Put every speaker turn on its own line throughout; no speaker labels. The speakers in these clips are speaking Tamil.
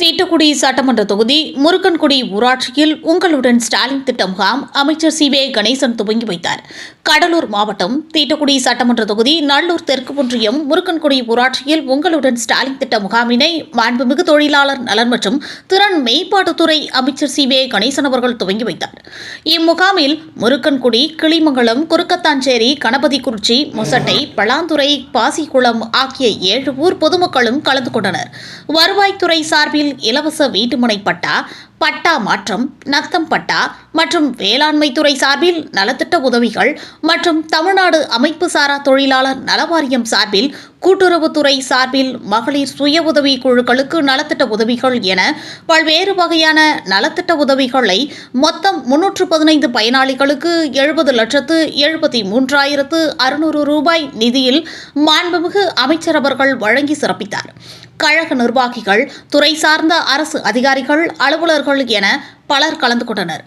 தீட்டுக்குடி சட்டமன்ற தொகுதி முருக்கன்குடி ஊராட்சியில் உங்களுடன் ஸ்டாலின் திட்ட முகாம் அமைச்சர் சி.வே. கணேசன் துவங்கி வைத்தார். கடலூர் மாவட்டம் தீட்டுக்குடி சட்டமன்ற தொகுதி நல்லூர் தெற்கு ஒன்றியம் முருக்கன்குடி ஊராட்சியில் உங்களுடன் ஸ்டாலின் திட்ட முகாமினை மாண்புமிகு தொழிலாளர் நலன் மற்றும் திறன் மேம்பாட்டுத்துறை அமைச்சர் சி.வே. கணேசன் அவர்கள் துவங்கி வைத்தார். இம்முகாமில் முருக்கன்குடி, கிளிமங்கலம், குறுக்கத்தாஞ்சேரி, கணபதிக்குறிச்சி, முசட்டை, பளாந்துறை, பாசிக்குளம் ஆகிய 7 ஊர் பொதுமக்களும் கலந்து கொண்டனர். வருவாய்த்துறை சார்பில் இலவச வீட்டுமனை பட்டா, பட்டா மாற்றம், நத்தம் பட்டா மற்றும் வேளாண்மை துறை சார்பில் நலத்திட்ட உதவிகள் மற்றும் தமிழ்நாடு அமைப்பு சாரா தொழிலாளர் நலவாரியம் சார்பில் கூட்டுறவுத்துறை சார்பில் மகளிர் சுய உதவி குழுக்களுக்கு நலத்திட்ட உதவிகள் என பல்வேறு வகையான நலத்திட்ட உதவிகளை மொத்தம் 315 பயனாளிகளுக்கு 70,73,600 ரூபாய் நிதியில் மாண்புமிகு அமைச்சர் அவர்கள் வழங்கி சிறப்பித்தார். கழக நிர்வாகிகள், துறை சார்ந்த அரசு அதிகாரிகள், அலுவலர்கள் என பலர் கலந்து கொண்டனர்.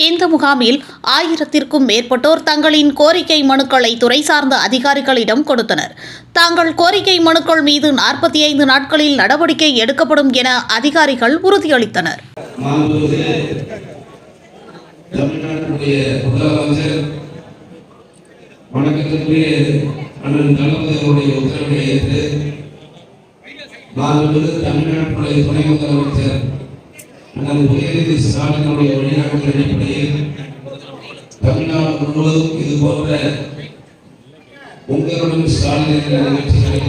இந்த முகாமில் 1000த்திற்கும் மேற்பட்டோர் தங்களின் கோரிக்கை மனுக்களை துறை சார்ந்த அதிகாரிகளிடம் கொடுத்தனர். தாங்கள் கோரிக்கை மனுக்கள் மீது 45 நாட்களில் நடவடிக்கை எடுக்கப்படும் என அதிகாரிகள் உறுதியளித்தனர்.
தமிழ்நாட்டுடைய துணை முதலமைச்சர் உதயநிதி ஸ்டாலினுடைய வழிகாட்டுதல் அடிப்படையில் தமிழ்நாடு முழுவதும் இதுபோன்ற உங்களுடன் ஸ்டாலின் நிகழ்ச்சிகளை